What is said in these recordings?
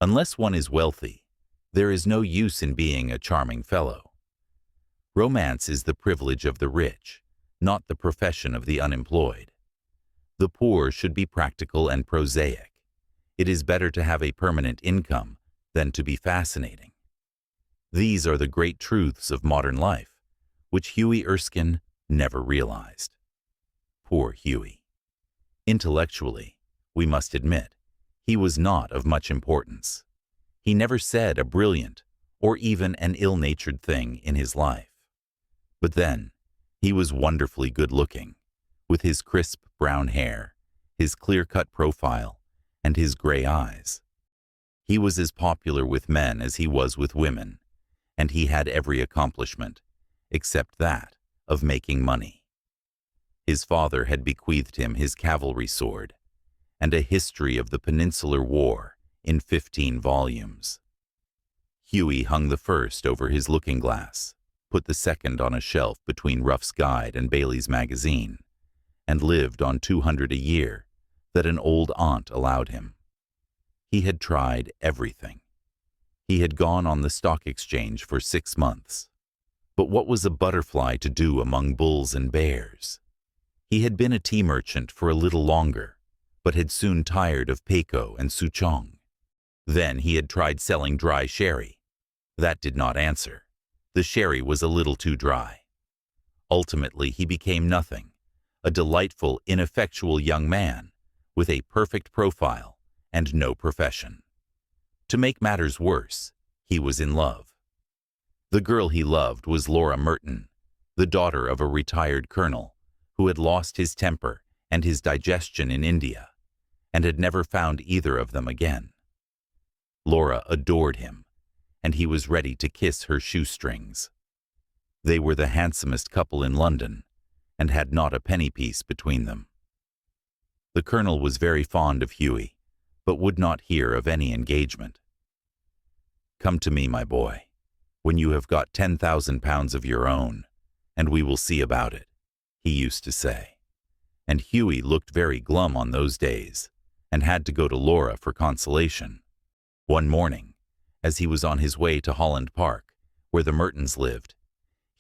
Unless one is wealthy, there is no use in being a charming fellow. Romance is the privilege of the rich, not the profession of the unemployed. The poor should be practical and prosaic. It is better to have a permanent income than to be fascinating. These are the great truths of modern life, which Huey Erskine never realized. Poor Huey. Intellectually, we must admit, he was not of much importance. He never said a brilliant or even an ill-natured thing in his life. But then, he was wonderfully good-looking, with his crisp brown hair, his clear-cut profile, and his gray eyes. He was as popular with men as he was with women, and he had every accomplishment, except that of making money. His father had bequeathed him his cavalry sword and a history of the Peninsular War in 15 volumes. Huey hung the first over his looking-glass, put the second on a shelf between Ruff's Guide and Bailey's Magazine, and lived on $200 a year that an old aunt allowed him. He had tried everything. He had gone on the stock exchange for 6 months. But what was a butterfly to do among bulls and bears? He had been a tea merchant for a little longer, but had soon tired of Pekoe and Souchong. Then he had tried selling dry sherry. That did not answer. The sherry was a little too dry. Ultimately, he became nothing, a delightful, ineffectual young man with a perfect profile and no profession. To make matters worse, he was in love. The girl he loved was Laura Merton, the daughter of a retired colonel who had lost his temper and his digestion in India, and had never found either of them again. Laura adored him, and he was ready to kiss her shoestrings. They were the handsomest couple in London, and had not a penny piece between them. The colonel was very fond of Huey, but would not hear of any engagement. "Come to me, my boy, when you have got 10,000 pounds of your own, and we will see about it," he used to say. And Huey looked very glum on those days, and had to go to Laura for consolation. One morning, as he was on his way to Holland Park, where the Mertons lived,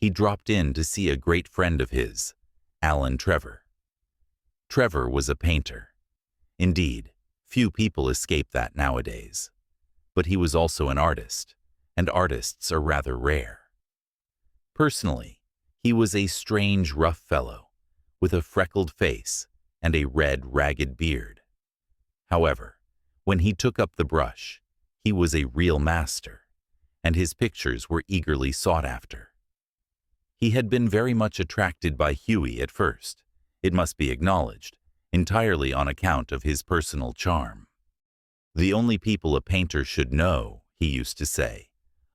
he dropped in to see a great friend of his, Alan Trevor. Trevor was a painter. Indeed, few people escape that nowadays. But he was also an artist, and artists are rather rare. Personally, he was a strange, rough fellow, with a freckled face and a red, ragged beard. However, when he took up the brush, he was a real master, and his pictures were eagerly sought after. He had been very much attracted by Huey at first, it must be acknowledged, entirely on account of his personal charm. "The only people a painter should know," he used to say,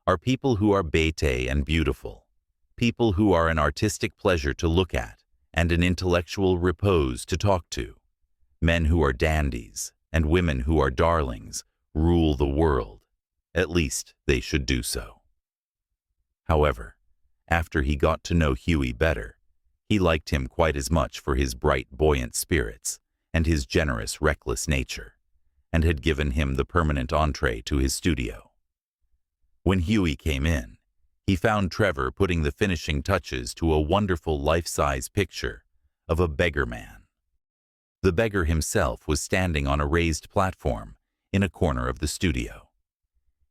"are people who are bete and beautiful, people who are an artistic pleasure to look at and an intellectual repose to talk to. Men who are dandies and women who are darlings rule the world. At least they should do so." However, after he got to know Huey better, he liked him quite as much for his bright, buoyant spirits and his generous, reckless nature, and had given him the permanent entree to his studio. When Huey came in, he found Trevor putting the finishing touches to a wonderful life-size picture of a beggar man. The beggar himself was standing on a raised platform in a corner of the studio.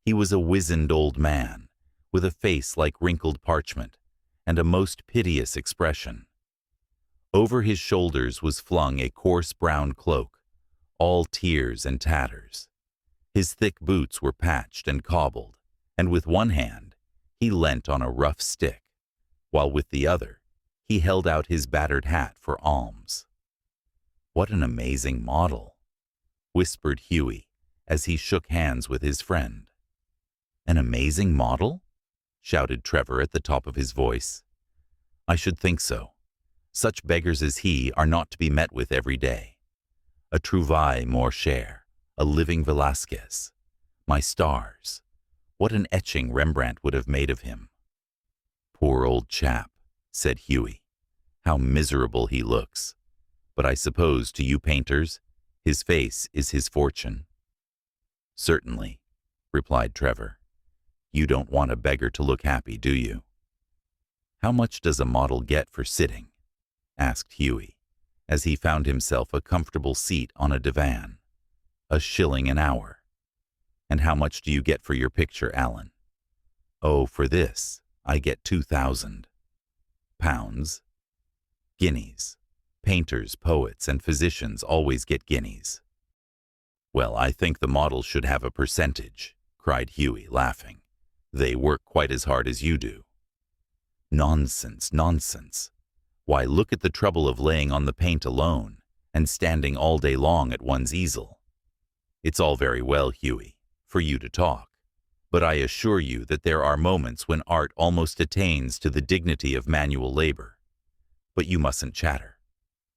He was a wizened old man, with a face like wrinkled parchment and a most piteous expression. Over his shoulders was flung a coarse brown cloak, all tears and tatters. His thick boots were patched and cobbled, and with one hand he leant on a rough stick, while with the other he held out his battered hat for alms. "What an amazing model," whispered Huey as he shook hands with his friend. "An amazing model?" shouted Trevor at the top of his voice. "I should think so. Such beggars as he are not to be met with every day. A trouvaille more cher, a living Velasquez. My stars, what an etching Rembrandt would have made of him." "Poor old chap," said Huey. "How miserable he looks. But I suppose to you painters, his face is his fortune." "Certainly, replied Trevor. You don't want a beggar to look happy, do you? How much does a model get for sitting? Asked Hughie, as he found himself a comfortable seat on a divan. A shilling an hour. And how much do you get for your picture, Alan? Oh, for this, I get 2,000. Pounds? Guineas. Painters, poets, and physicians always get guineas. Well, I think the models should have a percentage, cried Hughie, laughing. They work quite as hard as you do. Nonsense, nonsense. Why, look at the trouble of laying on the paint alone and standing all day long at one's easel. It's all very well, Hughie, for you to talk, but I assure you that there are moments when art almost attains to the dignity of manual labor. But you mustn't chatter.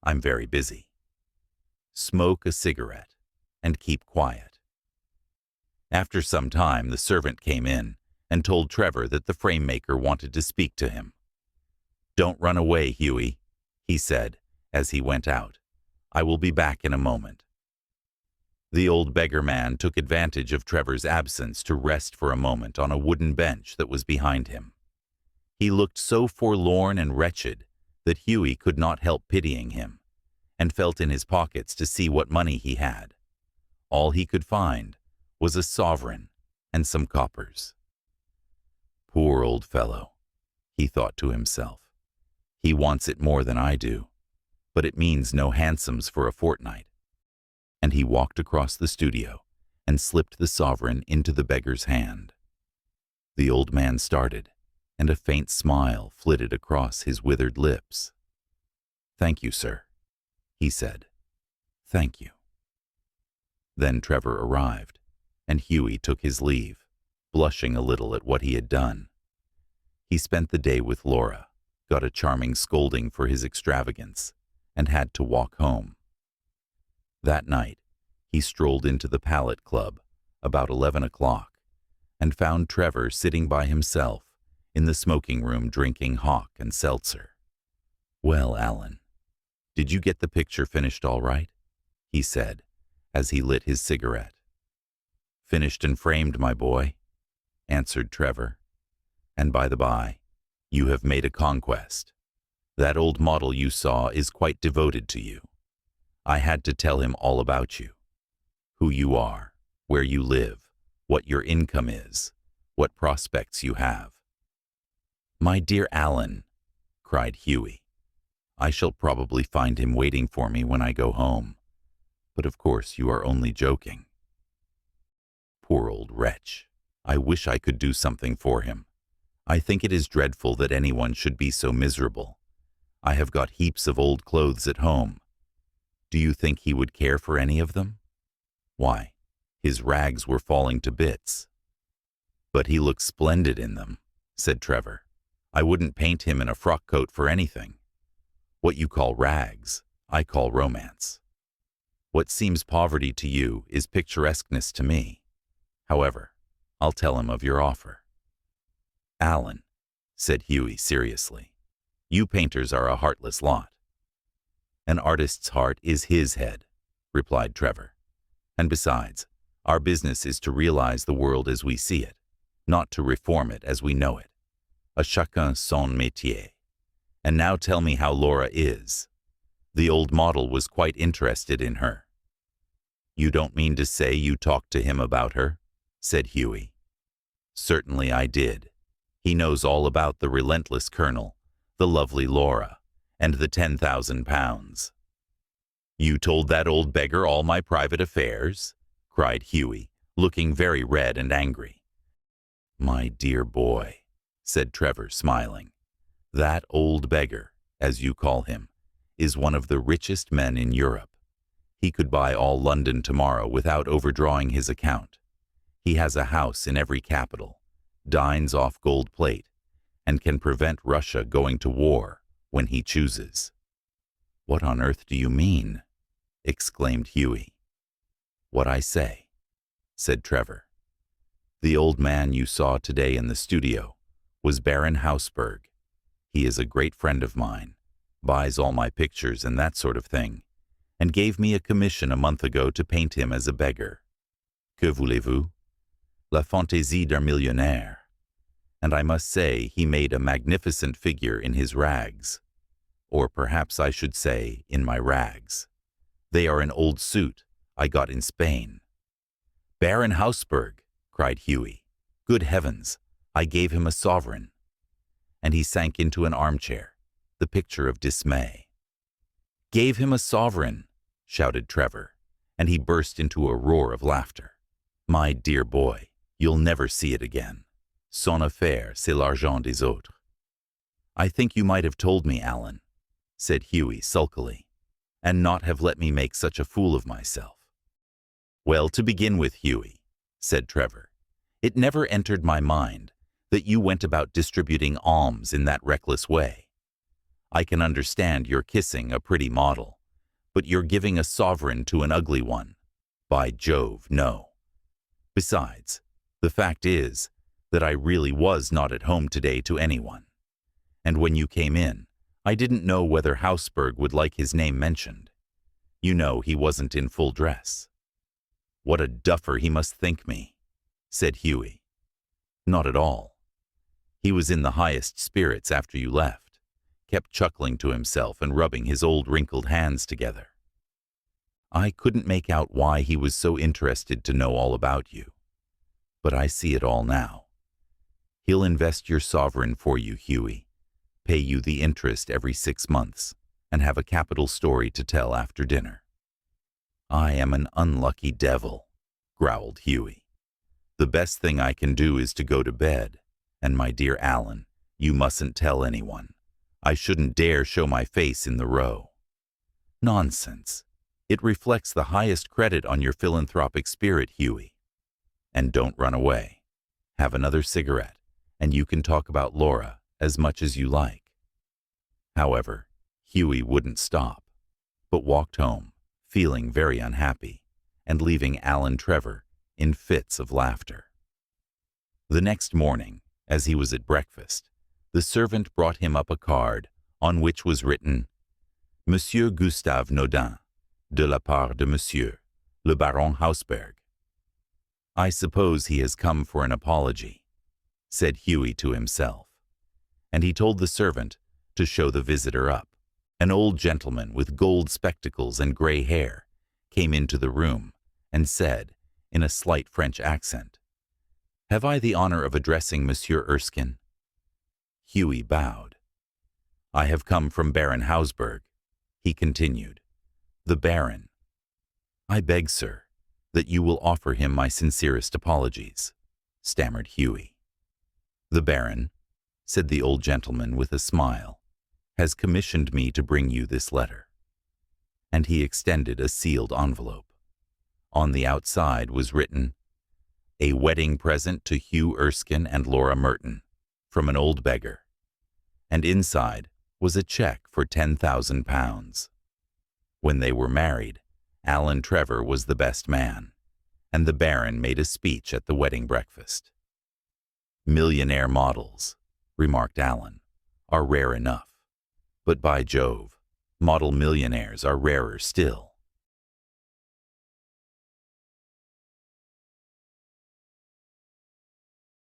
I'm very busy. Smoke a cigarette and keep quiet. After some time, the servant came in and told Trevor that the frame maker wanted to speak to him. Don't run away, Hughie, he said as he went out. I will be back in a moment. The old beggar man took advantage of Trevor's absence to rest for a moment on a wooden bench that was behind him. He looked so forlorn and wretched that Hughie could not help pitying him, and felt in his pockets to see what money he had. All he could find was a sovereign and some coppers. Poor old fellow, he thought to himself. He wants it more than I do, but it means no hansoms for a fortnight. And he walked across the studio and slipped the sovereign into the beggar's hand. The old man started, and a faint smile flitted across his withered lips. Thank you, sir, he said. Thank you. Then Trevor arrived, and Hughie took his leave, blushing a little at what he had done. He spent the day with Laura, got a charming scolding for his extravagance, and had to walk home. That night, he strolled into the Palette Club about 11 o'clock and found Trevor sitting by himself in the smoking room drinking hock and seltzer. Well, Alan, did you get the picture finished all right? He said as he lit his cigarette. Finished and framed, my boy, answered Trevor. And by the by, you have made a conquest. That old model you saw is quite devoted to you. I had to tell him all about you. Who you are, where you live, what your income is, what prospects you have. My dear Alan, cried Hughie, I shall probably find him waiting for me when I go home. But of course you are only joking. Poor old wretch. I wish I could do something for him. I think it is dreadful that anyone should be so miserable. I have got heaps of old clothes at home. Do you think he would care for any of them? Why, his rags were falling to bits. But he looks splendid in them, said Trevor. I wouldn't paint him in a frock coat for anything. What you call rags, I call romance. What seems poverty to you is picturesqueness to me. However, I'll tell him of your offer. Alan, said Hughie seriously, you painters are a heartless lot. An artist's heart is his head, replied Trevor. And besides, our business is to realize the world as we see it, not to reform it as we know it. A chacun son métier. And now tell me how Laura is. The old model was quite interested in her. You don't mean to say you talked to him about her? Said Hughie. Certainly I did. He knows all about the relentless colonel, the lovely Laura, and the 10,000 pounds. You told that old beggar all my private affairs? Cried Hughie, looking very red and angry. My dear boy, said Trevor, smiling, that old beggar, as you call him, is one of the richest men in Europe. He could buy all London tomorrow without overdrawing his account. He has a house in every capital, dines off gold plate, and can prevent Russia going to war when he chooses. What on earth do you mean? Exclaimed Hughie. What I say, said Trevor. The old man you saw today in the studio was Baron Hausberg. He is a great friend of mine, buys all my pictures and that sort of thing, and gave me a commission a month ago to paint him as a beggar. Que voulez-vous? La Fantaisie d'un Millionnaire, and I must say he made a magnificent figure in his rags. Or perhaps I should say, in my rags. They are an old suit I got in Spain." "Baron Hausberg!" cried Hughie. "Good heavens, I gave him a sovereign." And he sank into an armchair, the picture of dismay. "Gave him a sovereign!" shouted Trevor, and he burst into a roar of laughter. "My dear boy, you'll never see it again. Son affaire, c'est l'argent des autres." "I think you might have told me, Alan," said Hughie sulkily, "and not have let me make such a fool of myself." "Well, to begin with, Hughie," said Trevor, "it never entered my mind that you went about distributing alms in that reckless way. I can understand you're kissing a pretty model, but you're giving a sovereign to an ugly one. By Jove, no. Besides, the fact is that I really was not at home today to anyone. And when you came in, I didn't know whether Hausberg would like his name mentioned. You know he wasn't in full dress." "What a duffer he must think me," said Hughie. "Not at all. He was in the highest spirits after you left, kept chuckling to himself and rubbing his old wrinkled hands together. I couldn't make out why he was so interested to know all about you. But I see it all now. He'll invest your sovereign for you, Hughie, pay you the interest every 6 months, and have a capital story to tell after dinner." "I am an unlucky devil," growled Hughie. "The best thing I can do is to go to bed, and my dear Alan, you mustn't tell anyone. I shouldn't dare show my face in the Row." "Nonsense. It reflects the highest credit on your philanthropic spirit, Hughie. And don't run away. Have another cigarette, and you can talk about Laura as much as you like." However, Hughie wouldn't stop, but walked home, feeling very unhappy, and leaving Alan Trevor in fits of laughter. The next morning, as he was at breakfast, the servant brought him up a card on which was written, "Monsieur Gustave Naudin, de la part de Monsieur, le Baron Hausberg." "I suppose he has come for an apology," said Hughie to himself, and he told the servant to show the visitor up. An old gentleman with gold spectacles and gray hair came into the room and said, in a slight French accent, "Have I the honor of addressing Monsieur Erskine?" Hughie bowed. "I have come from Baron Hausberg," he continued. "The Baron. I beg, sir, that you will offer him my sincerest apologies," stammered Hughie. "The Baron," said the old gentleman with a smile, "has commissioned me to bring you this letter." And he extended a sealed envelope. On the outside was written, "A wedding present to Hugh Erskine and Laura Merton, from an old beggar." And inside was a check for £10,000. When they were married, Alan Trevor was the best man, and the Baron made a speech at the wedding breakfast. "Millionaire models," remarked Alan, "are rare enough. But by Jove, model millionaires are rarer still."